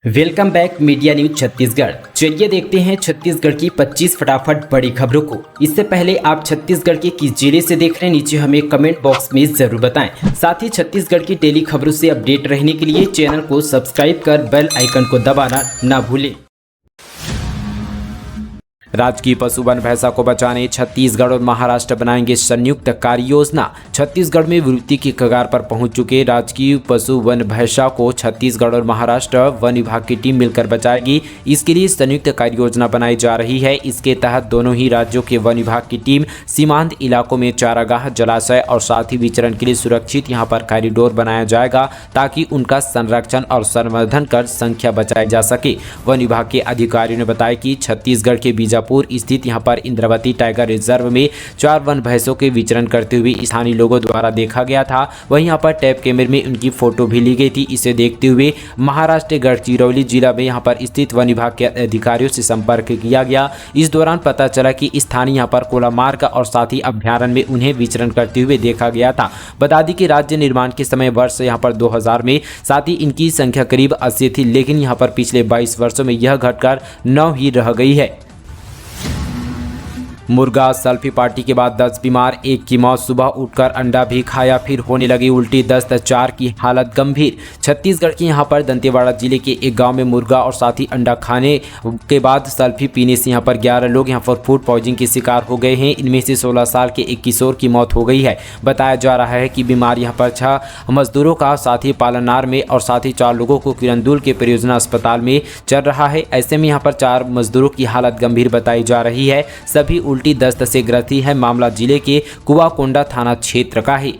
Welcome back media news Chhattisgarh. चलिए देखते हैं छत्तीसगढ़ की 25 फटाफट बड़ी खबरों को। इससे पहले आप छत्तीसगढ़ के किस जिले से देख रहे हैं, नीचे हमें कमेंट बॉक्स में जरूर बताएं। साथ ही छत्तीसगढ़ की डेली खबरों से अपडेट रहने के लिए चैनल को सब्सक्राइब कर बेल आइकन को दबाना ना भूलें। राजकीय पशु वन भैंसा को बचाने छत्तीसगढ़ और महाराष्ट्र बनाएंगे संयुक्त कार्य योजना। छत्तीसगढ़ में विलुप्ति की कगार पर पहुंच चुके राजकीय पशु वन भैंसा को छत्तीसगढ़ और महाराष्ट्र वन विभाग की टीम मिलकर बचाएगी। इसके लिए संयुक्त कार्य योजना बनाई जा रही है। इसके तहत दोनों ही राज्यों के वन विभाग की टीम सीमांत इलाकों में चारागाह, जलाशय और साथ ही विचरण के लिए सुरक्षित यहां पर कॉरिडोर बनाया जाएगा ताकि उनका संरक्षण और संवर्धन कर संख्या बचाई जा सके। वन विभाग के अधिकारियों ने बताया कि छत्तीसगढ़ के बीजापुर स्थित यहां पर इंद्रावती टाइगर रिजर्व में 4 वन भैंसों के विचरण करते हुए स्थानीय लोगों द्वारा देखा गया था। वहीं यहां पर टैब कैमरे में उनकी फोटो भी ली गई थी। इसे देखते हुए महाराष्ट्र गढ़चिरौली जिला में यहां पर स्थित वन विभाग के अधिकारियों से संपर्क किया गया। इस दौरान पता चला कि स्थानीय यहां पर कोला मार्ग और साथ ही अभ्यारण्य में उन्हें विचरण करते हुए देखा गया था। बता दें कि राज्य निर्माण के समय वर्ष यहां पर 2000 में साथ ही इनकी संख्या करीब 80 थी, लेकिन यहां पर पिछले 22 वर्षों में यह घटकर 9 ही रह गई है। मुर्गा सेल्फी पार्टी के बाद 10 बीमार, एक की मौत, सुबह उठकर अंडा भी खाया फिर होने लगी उल्टी, दस्त, 4 की हालत गंभीर। छत्तीसगढ़ के यहां पर दंतेवाड़ा जिले के एक गांव में मुर्गा और साथ ही अंडा खाने के बाद सेल्फी पीने से यहां पर 11 लोग यहां पर फूड पॉइजनिंग के शिकार हो गए हैं। इनमें से 16 साल के एक किशोर की मौत हो गई है। बताया जा रहा है कि बीमार यहां पर 6 मजदूरों का साथ ही पालनार में और साथ ही 4 लोगों को किरंदुल के परियोजना अस्पताल में चल रहा है। ऐसे में यहां पर 4 मजदूरों की हालत गंभीर बताई जा रही है। सभी उल्टी दस्त से ग्रसित है। मामला जिले के कुआकोंडा थाना क्षेत्र का है।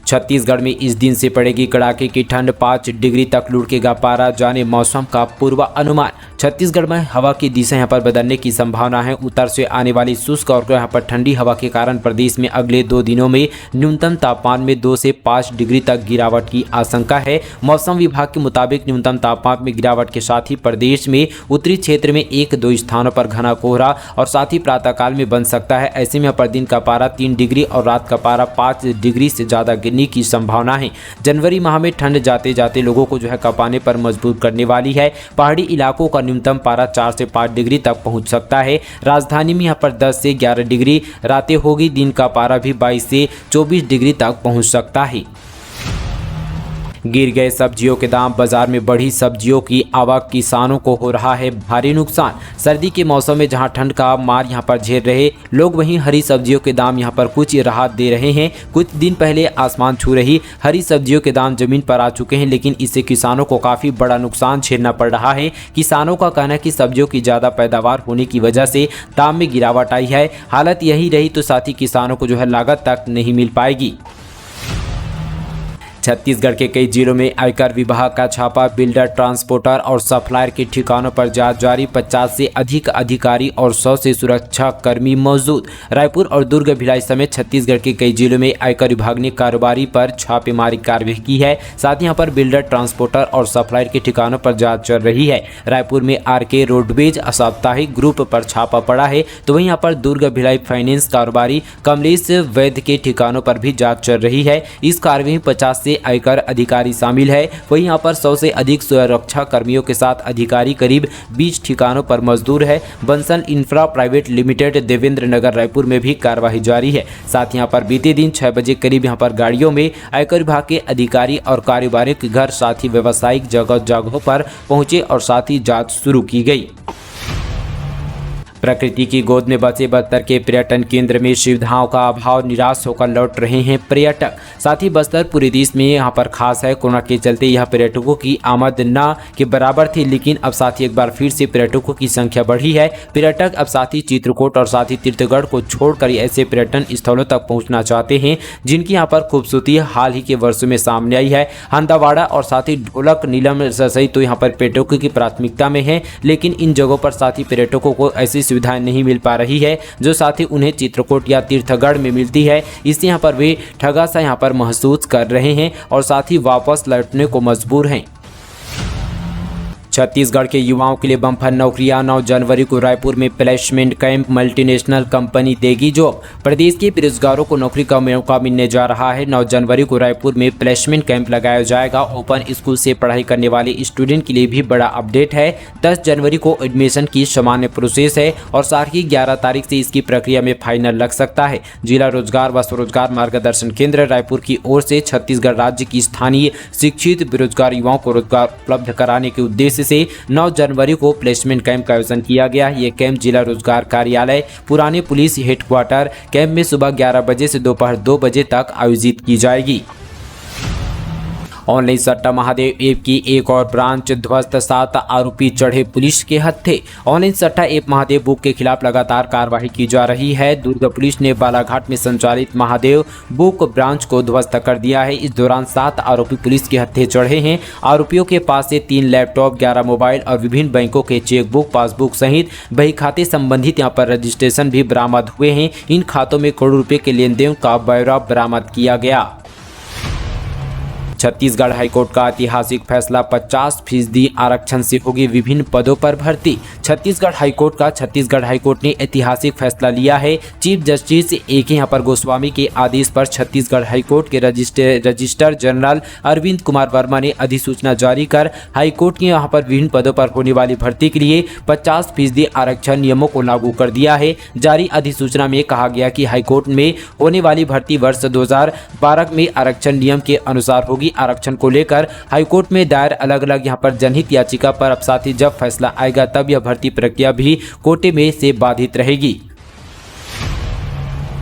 छत्तीसगढ़ में इस दिन से पड़ेगी कड़ाके की ठंड, 5 डिग्री तक लुढ़केगा पारा, जाने मौसम का पूर्वानुमान। छत्तीसगढ़ में हवा की दिशा यहां पर बदलने की संभावना है। उत्तर से आने वाली शुष्क और यहां पर ठंडी हवा के कारण प्रदेश में अगले 2 दिनों में न्यूनतम तापमान में 2 से 5 डिग्री तक गिरावट की आशंका है। मौसम विभाग के मुताबिक न्यूनतम तापमान में गिरावट के साथ ही प्रदेश में उत्तरी क्षेत्र में 1-2 स्थानों पर घना कोहरा और साथ ही प्रातःकाल में बन सकता है। ऐसे में यहां पर दिन का पारा 3 डिग्री और रात का पारा 5 डिग्री से ज़्यादा की संभावना है। जनवरी माह में ठंड जाते जाते लोगों को कपाने पर मजबूर करने वाली है। पहाड़ी इलाकों का न्यूनतम पारा 4 से 5 डिग्री तक पहुंच सकता है। राजधानी में यहाँ पर 10 से 11 डिग्री रातें होगी। दिन का पारा भी 22 से 24 डिग्री तक पहुंच सकता है। गिर गए सब्जियों के दाम, बाजार में बढ़ी सब्जियों की आवक, किसानों को हो रहा है भारी नुकसान। सर्दी के मौसम में जहां ठंड का मार यहां पर झेल रहे लोग, वहीं हरी सब्जियों के दाम यहां पर कुछ राहत दे रहे हैं। कुछ दिन पहले आसमान छू रही हरी सब्जियों के दाम जमीन पर आ चुके हैं, लेकिन इससे किसानों को काफ़ी बड़ा नुकसान झेलना पड़ रहा है। किसानों का कहना है कि सब्जियों की ज़्यादा पैदावार होने की वजह से दाम में गिरावट आई है। हालत यही रही तो साथ ही किसानों को लागत तक नहीं मिल पाएगी। छत्तीसगढ़ के कई जिलों में आयकर विभाग का छापा, बिल्डर, ट्रांसपोर्टर और सप्लायर के ठिकानों पर जांच जारी। 50 से अधिक अधिकारी और 100 से सुरक्षा कर्मी मौजूद। रायपुर और दुर्ग, भिलाई समेत छत्तीसगढ़ के कई जिलों में आयकर विभाग ने कारोबारी पर छापेमारी कार्रवाई की है। साथ ही यहाँ पर बिल्डर, ट्रांसपोर्टर और सप्लायर के ठिकानों पर जाँच चल रही है। रायपुर में RK रोडवेज साप्ताहिक ग्रुप पर छापा पड़ा है, तो वहीं यहाँ पर दुर्ग, भिलाई फाइनेंस कारोबारी कमलेश वैद्य के ठिकानों पर भी जाँच चल रही है। इस कार्रवाई में 50 से आयकर अधिकारी शामिल है। वहीं यहाँ पर 100 से अधिक सुरक्षा कर्मियों के साथ अधिकारी करीब 20 ठिकानों पर मजदूर है। Bansal infra private limited, Devendra Nagar, Raipur में भी कार्यवाही जारी है। साथ यहाँ पर बीते दिन 6 बजे करीब यहाँ पर गाड़ियों में आयकर विभाग के अधिकारी और कारोबारियों के घर साथ ही व्यावसायिक जगहों पर पहुंचे और साथ ही जांच शुरू की गई। प्रकृति की गोद में बसे बस्तर के पर्यटन केंद्र में सुविधाओं का अभाव, निराश होकर लौट रहे हैं पर्यटक। साथ ही बस्तर पूरे देश में यहाँ पर खास है। कोरोना के चलते यह पर्यटकों की आमद न के बराबर थी, लेकिन अब साथ ही एक बार फिर से पर्यटकों की संख्या बढ़ी है। पर्यटक अब साथ ही चित्रकूट और साथ ही तीर्थगढ़ को छोड़कर ऐसे पर्यटन स्थलों तक पहुँचना चाहते हैं जिनकी यहाँ पर खूबसूरती हाल ही के वर्षों में सामने आई है। हंदावाड़ा और साथ ही ढोलक, नीलम सहित तो यहाँ पर पर्यटकों की प्राथमिकता में है, लेकिन इन जगहों पर साथ ही पर्यटकों को ऐसी सुविधाएं नहीं मिल पा रही है जो साथ ही उन्हें चित्रकूट या तीर्थगढ़ में मिलती है। इससे यहाँ पर वे ठगा सा यहाँ पर महसूस कर रहे हैं और साथ ही वापस लौटने को मजबूर हैं। छत्तीसगढ़ के युवाओं के लिए बम्पर नौकरियां। 9 जनवरी को रायपुर में प्लेसमेंट कैंप, मल्टीनेशनल कंपनी देगी जॉब। प्रदेश के बेरोजगारों को नौकरी का मौका मिलने जा रहा है। 9 जनवरी को रायपुर में प्लेसमेंट कैंप लगाया जाएगा। ओपन स्कूल से पढ़ाई करने वाले स्टूडेंट के लिए भी बड़ा अपडेट है। 10 जनवरी को एडमिशन की सामान्य प्रोसेस है और साथ ही 11 तारीख से इसकी प्रक्रिया में फाइनल लग सकता है। जिला रोजगार व स्वरोजगार मार्गदर्शन केंद्र रायपुर की ओर से छत्तीसगढ़ राज्य की स्थानीय शिक्षित बेरोजगार युवाओं को रोजगार उपलब्ध कराने के उद्देश्य से 9 जनवरी को प्लेसमेंट कैंप का आयोजन किया गया। ये कैंप जिला रोजगार कार्यालय पुराने पुलिस हेडक्वार्टर कैंप में सुबह 11 बजे से दोपहर 2 बजे तक आयोजित की जाएगी। ऑनलाइन सट्टा महादेव ऐप की एक और ब्रांच ध्वस्त, 7 आरोपी चढ़े पुलिस के हत्थे। ऑनलाइन सट्टा ऐप महादेव बुक के खिलाफ लगातार कार्रवाई की जा रही है। दुर्ग पुलिस ने बालाघाट में संचालित महादेव बुक ब्रांच को ध्वस्त कर दिया है। इस दौरान 7 आरोपी पुलिस के हत्थे चढ़े हैं। आरोपियों के पास से 3 लैपटॉप, 11 मोबाइल और विभिन्न बैंकों के चेकबुक, पासबुक सहित बही खाते संबंधित यहां पर रजिस्ट्रेशन भी बरामद हुए हैं। इन खातों में करोड़ों रुपए के लेन देन का ब्यौरा बरामद किया गया। छत्तीसगढ़ हाईकोर्ट का ऐतिहासिक फैसला, 50% आरक्षण से होगी विभिन्न पदों पर भर्ती। छत्तीसगढ़ हाईकोर्ट ने ऐतिहासिक फैसला लिया है। चीफ जस्टिस AK यहाँ पर गोस्वामी के आदेश पर छत्तीसगढ़ हाईकोर्ट के रजिस्ट्रार जनरल अरविंद कुमार वर्मा ने अधिसूचना जारी कर हाईकोर्ट के यहाँ पर विभिन्न पदों पर होने वाली भर्ती के लिए 50% आरक्षण नियमों को लागू कर दिया है। जारी अधिसूचना में कहा गया कि हाईकोर्ट में होने वाली भर्ती वर्ष 2012 में आरक्षण नियम के अनुसार होगी। आरक्षण को लेकर हाईकोर्ट में दायर अलग अलग यहां पर जनहित याचिका पर अब साथ ही जब फैसला आएगा तब यह भर्ती प्रक्रिया भी कोटे में से बाधित रहेगी।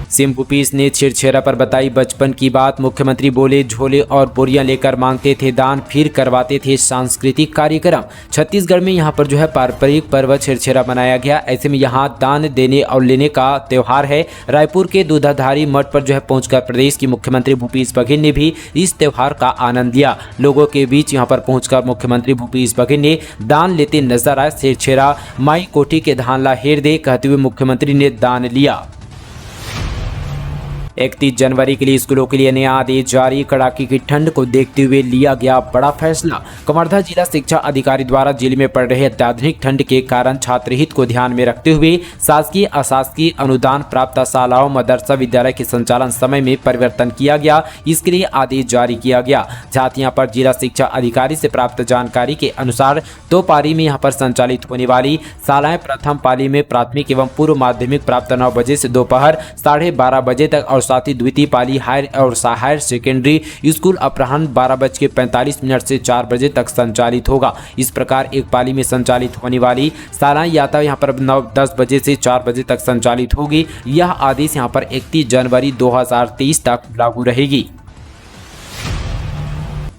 सीएम भूपेश ने छेरछेरा पर बताई बचपन की बात। मुख्यमंत्री बोले, झोले और बोरियां लेकर मांगते थे दान, फिर करवाते थे सांस्कृतिक कार्यक्रम। छत्तीसगढ़ में यहां पर जो है पारंपरिक पर्व छेरछेरा मनाया गया। ऐसे में यहां दान देने और लेने का त्यौहार है। रायपुर के दूधाधारी मठ पर जो है पहुंचकर प्रदेश के मुख्यमंत्री भूपेश बघेल ने भी इस त्यौहार का आनंद लिया। लोगों के बीच यहां पर पहुंचकर मुख्यमंत्री भूपेश बघेल ने दान लेते नजर आए। छेरछेरा माई कोठी के धान ला हेर दे कहते हुए मुख्यमंत्री ने दान लिया। 31 जनवरी के लिए स्कूलों के लिए नया आदेश जारी। कड़ाके की ठंड को देखते हुए लिया गया बड़ा फैसला। कवर्धा जिला शिक्षा अधिकारी द्वारा जिले में पड़ रहे अत्याधुनिक ठंड के कारण छात्र हित को ध्यान में रखते हुए शासकीय अशासकीय अनुदान प्राप्त शालाओं मदरसा विद्यालय के संचालन समय में परिवर्तन किया गया। इसके लिए आदेश जारी किया गया। साथ यहाँ पर जिला शिक्षा अधिकारी से प्राप्त जानकारी के अनुसार 2 पारी में यहाँ पर संचालित होने वाली शालाएं प्रथम पाली में प्राथमिक एवं पूर्व माध्यमिक प्राप्त 9 बजे से दोपहर 12:30 बजे तक और साथ ही द्वितीय पाली हायर सेकेंडरी स्कूल अपराह्न 12:45 से 4 बजे तक संचालित होगा। इस प्रकार एक पाली में संचालित होने वाली शालाएं यात्रा यहाँ पर 9-10 बजे से 4 बजे तक संचालित होगी। यह आदेश यहाँ पर 31 जनवरी 2023 तक लागू रहेगी।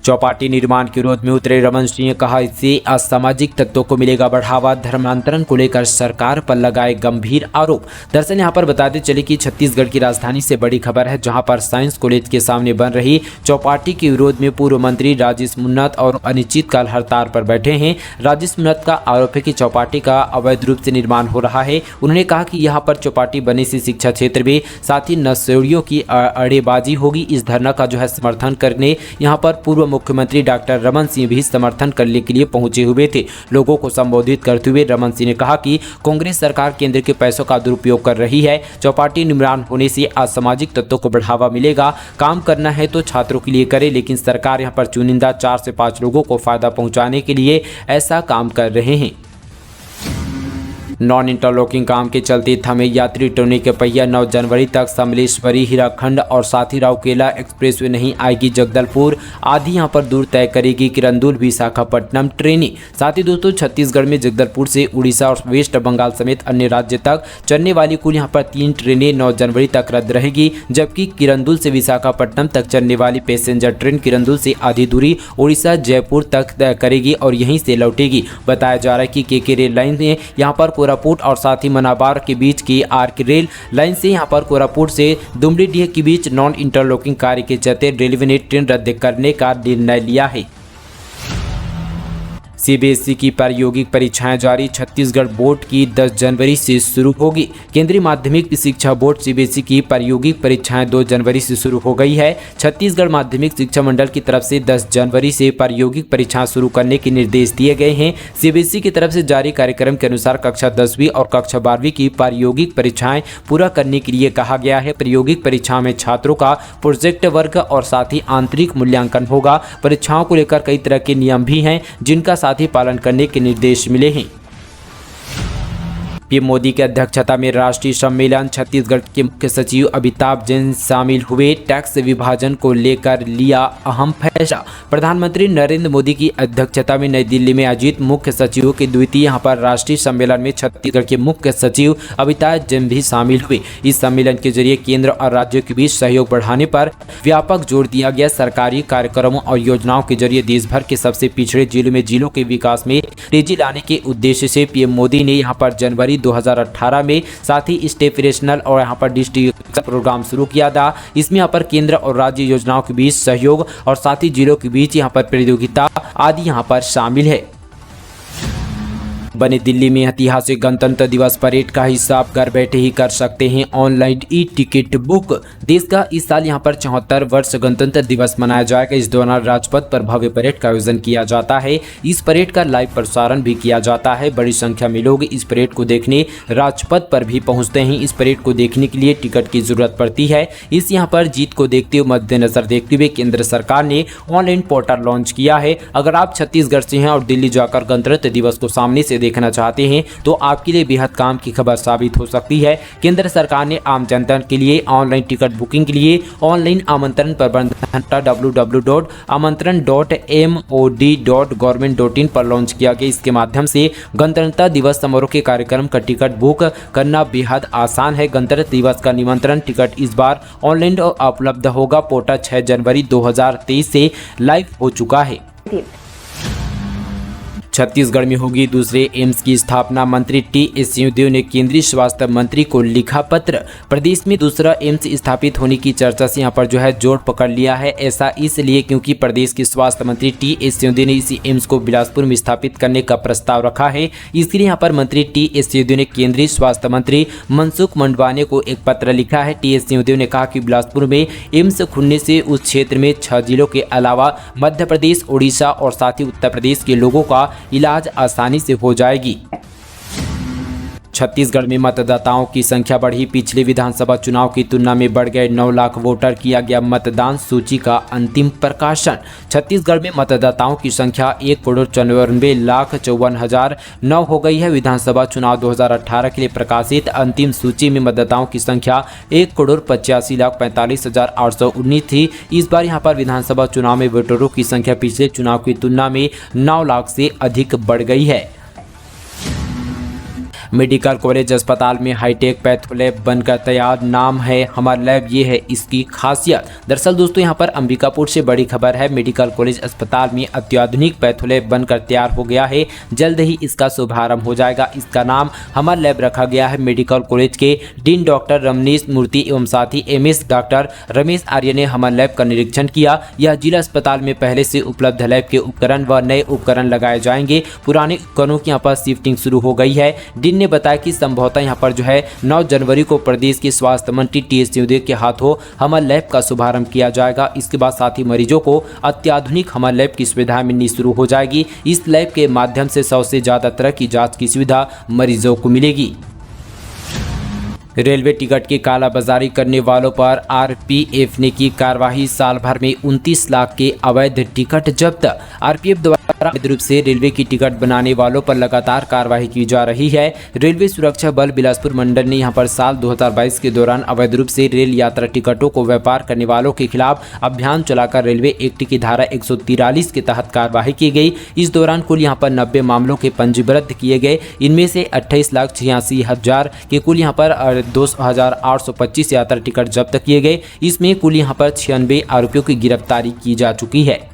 चौपाटी निर्माण के विरोध में उतरे रमन सिंह ने कहा, इससे असामाजिक तत्वों को मिलेगा बढ़ावा। धर्मांतरण को लेकर सरकार पर लगाए गंभीर आरोप। दरअसल यहां पर बताते चले कि छत्तीसगढ़ की राजधानी से बड़ी खबर है, जहां पर साइंस कॉलेज के सामने बन रही चौपाटी के विरोध में पूर्व मंत्री राजेश मुन्नत और अनिश्चितकाल हड़ताल पर बैठे हैं। राजेश मुन्नत का आरोप है कि चौपाटी का अवैध रूप से निर्माण हो रहा है। उन्होंने कहा कि यहाँ पर चौपाटी बनने से शिक्षा क्षेत्र में साथ ही नशेड़ियों की अड़ेबाजी होगी। इस धरना का जो है समर्थन करने यहाँ पर पूर्व मुख्यमंत्री डॉक्टर रमन सिंह भी समर्थन करने के लिए पहुंचे हुए थे। लोगों को संबोधित करते हुए रमन सिंह ने कहा कि कांग्रेस सरकार केंद्र के पैसों का दुरुपयोग कर रही है। चौपाटी निर्माण होने से असामाजिक तत्वों को बढ़ावा मिलेगा। काम करना है तो छात्रों के लिए करे, लेकिन सरकार यहां पर चुनिंदा 4 से 5 लोगों को फायदा पहुंचाने के लिए ऐसा काम कर रहे हैं। नॉन इंटरलॉकिंग काम के चलते थमे यात्री ट्रेनों के पहिया। 9 जनवरी तक समलेश्वरी, हीराखंड और साथी राउरकेला एक्सप्रेसवे नहीं आएगी जगदलपुर। आधी यहां पर दूर तय करेगी किरंदुल विशाखापट्टनम ट्रेनें। साथ ही दोस्तों छत्तीसगढ़ में जगदलपुर से उड़ीसा और वेस्ट बंगाल समेत अन्य राज्य तक चलने वाली कुल यहां पर 3 ट्रेनें 9 जनवरी तक रद्द रहेगी, जबकि किरंदुल से विशाखापट्टनम तक चलने वाली पैसेंजर ट्रेन किरंदुल से आधी दूरी उड़ीसा जयपुर तक तय करेगी और यहीं से लौटेगी। बताया जा रहा है कि केके रेल लाइन ने यहाँ पर कोरापुट और साथ ही मनाबार के बीच की आर्क रेल लाइन से यहां पर कोरापुट से दुमड़ीडीह के बीच नॉन इंटरलॉकिंग कार्य के चलते रेलवे ने ट्रेन रद्द करने का निर्णय लिया है। सीबीएसई की प्रायोगिक परीक्षाएं जारी, छत्तीसगढ़ बोर्ड की 10 जनवरी से शुरू होगी। केंद्रीय माध्यमिक शिक्षा बोर्ड सीबीएसई की प्रायोगिक परीक्षाएं 2 जनवरी से शुरू हो गई है। छत्तीसगढ़ माध्यमिक शिक्षा मंडल की तरफ से 10 जनवरी से प्रायोगिक परीक्षाएं शुरू करने के निर्देश दिए गए हैं। सीबीएसई की तरफ से जारी कार्यक्रम के अनुसार कक्षा 10वीं और कक्षा 12वीं की प्रायोगिक परीक्षाएं पूरा करने के लिए कहा गया है। प्रायोगिक परीक्षा में छात्रों का प्रोजेक्ट वर्क और साथ ही आंतरिक मूल्यांकन होगा। परीक्षाओं को लेकर कई तरह के नियम भी हैं जिनका साथ ही पालन करने के निर्देश मिले हैं। पीएम मोदी की अध्यक्षता में राष्ट्रीय सम्मेलन, छत्तीसगढ़ के मुख्य सचिव अमिताभ जैन शामिल हुए। टैक्स विभाजन को लेकर लिया अहम फैसला। प्रधानमंत्री नरेंद्र मोदी की अध्यक्षता में नई दिल्ली में आयोजित मुख्य सचिवों के द्वितीय यहाँ पर राष्ट्रीय सम्मेलन में छत्तीसगढ़ के मुख्य सचिव अमिताभ जैन भी शामिल हुए। इस सम्मेलन के जरिए केंद्र और राज्यों के बीच सहयोग बढ़ाने पर व्यापक जोर दिया गया। सरकारी कार्यक्रमों और योजनाओं के जरिए देश भर के सबसे पिछड़े जिलों में जिलों के विकास में तेजी लाने के उद्देश्य से पीएम मोदी ने यहाँ पर जनवरी 2018 में साथ ही स्टेट रीजनल और यहाँ पर डिस्ट्रिक्ट प्रोग्राम शुरू किया था। इसमें यहाँ पर केंद्र और राज्य योजनाओं के बीच सहयोग और साथ ही जिलों के बीच यहाँ पर प्रतियोगिता आदि यहाँ पर शामिल है। बने दिल्ली में ऐतिहासिक गणतंत्र दिवस परेड का हिसाब घर बैठे ही कर सकते हैं ऑनलाइन ई टिकट बुक। देश का इस साल यहां पर 74 वर्ष गणतंत्र दिवस मनाया जाएगा। इस दौरान राजपथ पर भव्य परेड का आयोजन किया जाता है। इस परेड का लाइव प्रसारण भी किया जाता है। बड़ी संख्या में लोग इस परेड को देखने राजपथ पर भी पहुंचते हैं। इस परेड को देखने के लिए टिकट की जरूरत पड़ती है। इस यहाँ पर जीत को देखते हुए मद्देनजर देखते हुए केंद्र सरकार ने ऑनलाइन पोर्टल लॉन्च किया है। अगर आप छत्तीसगढ़ से हैं और दिल्ली जाकर गणतंत्र दिवस को सामने से देखना चाहते हैं तो आपके लिए बेहद काम की खबर साबित हो सकती है। केंद्र सरकार ने आम जनता के लिए ऑनलाइन टिकट बुकिंग के लिए ऑनलाइन आमंत्रण प्रबंधन www.amantran.mod.government.in पर लॉन्च किया गया। इसके माध्यम से गणतंत्र दिवस समारोह के कार्यक्रम का टिकट बुक करना बेहद आसान है। गणतंत्र दिवस का निमंत्रण टिकट इस बार ऑनलाइन उपलब्ध होगा। पोर्टल 6 जनवरी 2023 से लाइव हो चुका है। छत्तीसगढ़ में होगी दूसरे एम्स की स्थापना, मंत्री टी.एस. सिंहदेव ने केंद्रीय स्वास्थ्य मंत्री को लिखा पत्र। प्रदेश में दूसरा एम्स स्थापित होने की चर्चा से यहाँ पर जो है जोर पकड़ लिया है। ऐसा इसलिए क्योंकि प्रदेश के स्वास्थ्य मंत्री टी.एस. सिंहदेव ने इसी एम्स को बिलासपुर में स्थापित करने का प्रस्ताव रखा है। इसके लिए यहाँ पर मंत्री टी.एस. सिंहदेव ने केंद्रीय स्वास्थ्य मंत्री मनसुख मंडाविया को एक पत्र लिखा है। टी.एस. सिंहदेव ने कहा कि बिलासपुर में एम्स खुलने से उस क्षेत्र में 6 जिलों के अलावा मध्य प्रदेश, उड़ीसा और साथ ही उत्तर प्रदेश के लोगों का इलाज आसानी से हो जाएगी। छत्तीसगढ़ में मतदाताओं की संख्या बढ़ी। पिछले विधानसभा चुनाव की तुलना में बढ़ गए 9 लाख वोटर। किया गया मतदान सूची का अंतिम प्रकाशन। छत्तीसगढ़ में मतदाताओं की संख्या 1,94,54,009 हो गई है। विधानसभा चुनाव 2018 के लिए प्रकाशित अंतिम सूची में मतदाताओं की संख्या 1,85,45,819 थी। इस बार यहां पर विधानसभा चुनाव में वोटरों की संख्या पिछले चुनाव की तुलना में 9 लाख से अधिक बढ़ गई है। मेडिकल कॉलेज अस्पताल में हाईटेक पैथोलैब बनकर तैयार। नाम है हमार लैब, ये है इसकी खासियत। दरअसल दोस्तों यहाँ पर अंबिकापुर से बड़ी खबर है। मेडिकल कॉलेज अस्पताल में अत्याधुनिक पैथोलैब बनकर तैयार हो गया है। जल्द ही इसका शुभारंभ हो जाएगा। इसका नाम हमार लैब रखा गया है। मेडिकल कॉलेज के डीन डॉक्टर रमनीश मूर्ति एवं साथी एमएस डॉक्टर रमेश आर्य ने हमार लैब का निरीक्षण किया। यह जिला अस्पताल में पहले से उपलब्ध लैब के उपकरण व नए उपकरण लगाए जाएंगे। पुराने उपकरणों की यहाँ पर शिफ्टिंग शुरू हो गई है। ने बताया कि संभवतः यहां पर जो है 9 जनवरी को प्रदेश के स्वास्थ्य मंत्री टी.एस. सिंहदेव के हाथों हमर लैब का शुभारंभ किया जाएगा। इसके बाद साथ ही मरीजों को अत्याधुनिक हमर लैब की सुविधा मिलनी शुरू हो जाएगी। इस लैब के माध्यम से 100 से ज्यादा तरह की जांच की सुविधा मरीजों को मिलेगी। रेलवे टिकट की कालाबाजारी करने वालों पर आरपीएफ ने की कार्रवाई। साल भर में 29 लाख के अवैध टिकट जब्त। आरपीएफ द्वारा अवैध रूप से रेलवे की टिकट बनाने वालों पर लगातार कार्रवाई की जा रही है। रेलवे सुरक्षा बल बिलासपुर मंडल ने यहां पर साल 2022 के दौरान अवैध रूप से रेल यात्रा टिकटों को व्यापार करने वालों के खिलाफ अभियान चलाकर रेलवे एक्ट की धारा 143 के तहत कार्रवाई की गई। इस दौरान कुल यहां पर 90 मामलों के पंजीबद्ध किए गए। इनमें से 28,86,000 के कुल यहां पर 2,825 यात्रा टिकट जब्त किए गए। इसमें कुल यहां पर 96 आरोपियों की गिरफ्तारी की जा चुकी है।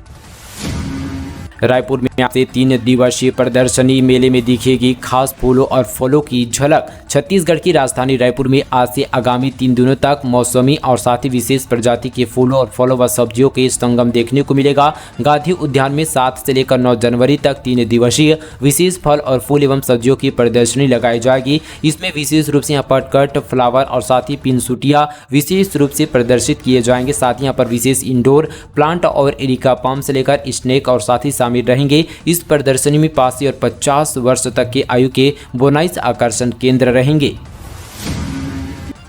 रायपुर में आज से 3 दिवसीय प्रदर्शनी मेले में दिखेगी खास फूलों और फलों की झलक। छत्तीसगढ़ की राजधानी रायपुर में आज से आगामी 3 दिनों तक मौसमी और साथ ही विशेष प्रजाति के फूलों और फलों व सब्जियों के संगम देखने को मिलेगा। गांधी उद्यान में 7 से लेकर 9 जनवरी तक 3 दिवसीय विशेष फल और फूल एवं सब्जियों की प्रदर्शनी लगाई जाएगी। इसमें विशेष रूप से यहाँ पर कट फ्लावर और साथ ही पिनसुटिया विशेष रूप से प्रदर्शित किए जाएंगे। साथ ही यहाँ पर विशेष इंडोर प्लांट और एरिका पाम से लेकर स्नेक और साथ ही शामिल रहेंगे। इस प्रदर्शनी में 5 और 50 वर्ष तक के आयु के बोनाइस आकर्षण केंद्र रहेंगे।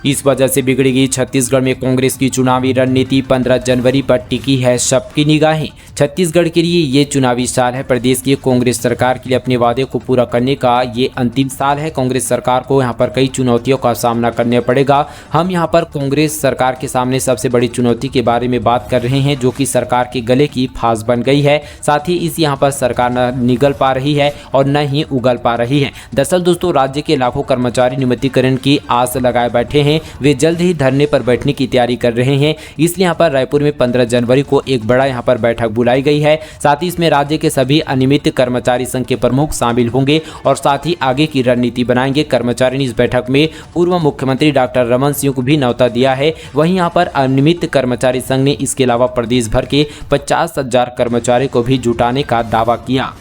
इस वजह से बिगड़ेगी छत्तीसगढ़ में कांग्रेस की चुनावी रणनीति। 15 जनवरी पर टिकी है सबकी निगाहें। छत्तीसगढ़ के लिए ये चुनावी साल है। प्रदेश की कांग्रेस सरकार के लिए अपने वादे को पूरा करने का ये अंतिम साल है। कांग्रेस सरकार को यहाँ पर कई चुनौतियों का सामना करना पड़ेगा। हम यहाँ पर कांग्रेस सरकार के सामने सबसे बड़ी चुनौती के बारे में बात कर रहे हैं, जो कि सरकार के गले की फांस बन गई है। साथ ही इस यहाँ पर सरकार न निगल पा रही है और न ही उगल पा रही है। दरअसल दोस्तों, राज्य के लाखों कर्मचारी नियमितीकरण की आस लगाए बैठे हैं। वे जल्द ही धरने पर बैठने की तैयारी कर रहे हैं। इसलिए यहाँ पर रायपुर में 15 जनवरी को एक बड़ा यहाँ पर बैठक बुलाई गई है। साथ ही इसमें राज्य के सभी अनियमित कर्मचारी संघ के प्रमुख शामिल होंगे और साथ ही आगे की रणनीति बनाएंगे। कर्मचारी ने इस बैठक में पूर्व मुख्यमंत्री डॉक्टर रमन सिंह को भी न्योता दिया है। वहीं यहाँ पर अनियमित कर्मचारी संघ ने इसके अलावा प्रदेश भर के 50,000 कर्मचारी को भी जुटाने का दावा किया।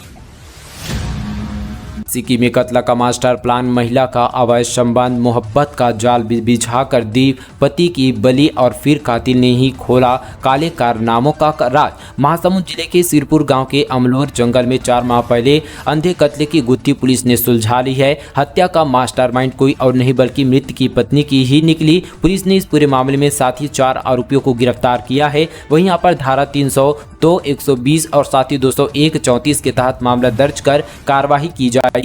सिक्किम में कत्ल का मास्टर प्लान, महिला का अवैध संबंध, मोहब्बत का जाल बिछाकर दी पति की बलि और फिर कातिल ने ही खोला काले कारनामों का राज। महासमुंद जिले के सिरपुर गांव के अमलोर जंगल में 4 माह पहले अंधे कत्ल की गुत्थी पुलिस ने सुलझा ली है। हत्या का मास्टरमाइंड कोई और नहीं बल्कि मृत की पत्नी की ही निकली। पुलिस ने इस पूरे मामले में साथ ही 4 आरोपियों को गिरफ्तार किया है। वहीं यहाँ पर धारा 302, 120 और साथ ही 201, 34 के तहत मामला दर्ज कर कार्रवाई की जाएगी।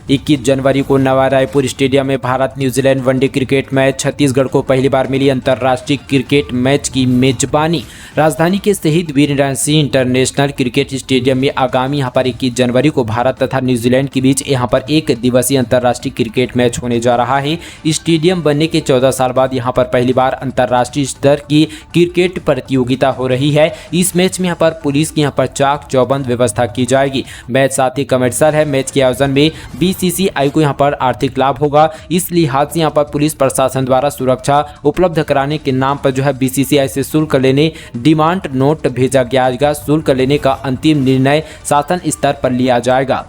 21 जनवरी को नवा रायपुर स्टेडियम में Bharat New Zealand one day cricket match. Chhattisgarh को पहली बार मिली अंतर्राष्ट्रीय क्रिकेट मैच की मेजबानी। राजधानी के शहीद Veernarayan Singh international cricket stadium में आगामी यहाँ पर 21 जनवरी को भारत तथा न्यूजीलैंड के बीच यहाँ पर 1 दिवसीय अंतर्राष्ट्रीय क्रिकेट मैच होने जा रहा है। स्टेडियम बनने के 14 साल बाद यहाँ पर पहली बार अंतर्राष्ट्रीय स्तर की क्रिकेट प्रतियोगिता हो रही है। इस मैच में यहाँ पर पुलिस की यहाँ पर चाक चौबंद व्यवस्था की जाएगी। मैच साथ ही कमर्शियल है। मैच के आयोजन में बीसीसीआई को यहाँ पर आर्थिक लाभ होगा। इस लिहाज से यहाँ पर पुलिस प्रशासन द्वारा सुरक्षा उपलब्ध कराने के नाम पर जो है बीसीसीआई से शुल्क लेने डिमांड नोट भेजा जाएगा। शुल्क लेने का अंतिम निर्णय शासन स्तर पर लिया जाएगा।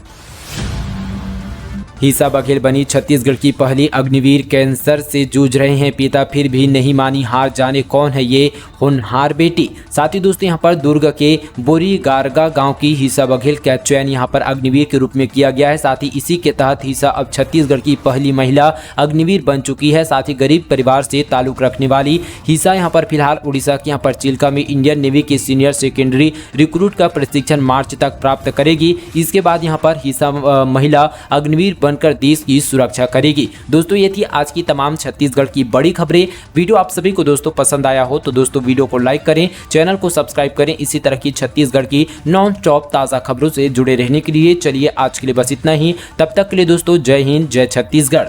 हिसा बघेल बनी छत्तीसगढ़ की पहली अग्निवीर। कैंसर से जूझ रहे हैं पिता, फिर भी नहीं मानी हार। जाने कौन है ये होनहार बेटी। साथ ही दोस्तों, यहाँ पर दुर्ग के बोरी गारगा गांव की हिसा बघेल का चयन यहाँ पर अग्निवीर के रूप में किया गया है। साथ ही इसी के तहत हिसा अब छत्तीसगढ़ की पहली महिला अग्निवीर बन चुकी है। साथ ही गरीब परिवार से ताल्लुक रखने वाली हिसा यहाँ पर फिलहाल उड़ीसा के यहाँ पर चिल्का में इंडियन नेवी के सीनियर सेकेंडरी रिक्रूट का प्रशिक्षण मार्च तक प्राप्त करेगी। इसके बाद यहाँ पर हिसा महिला अग्निवीर बनकर देश की सुरक्षा करेगी। दोस्तों, ये थी आज की तमाम छत्तीसगढ़ की बड़ी खबरें। वीडियो आप सभी को दोस्तों पसंद आया हो तो दोस्तों वीडियो को लाइक करें, चैनल को सब्सक्राइब करें। इसी तरह की छत्तीसगढ़ की नॉन स्टॉप ताज़ा खबरों से जुड़े रहने के लिए चलिए आज के लिए बस इतना ही। तब तक के लिए दोस्तों जय हिंद, जय छत्तीसगढ़।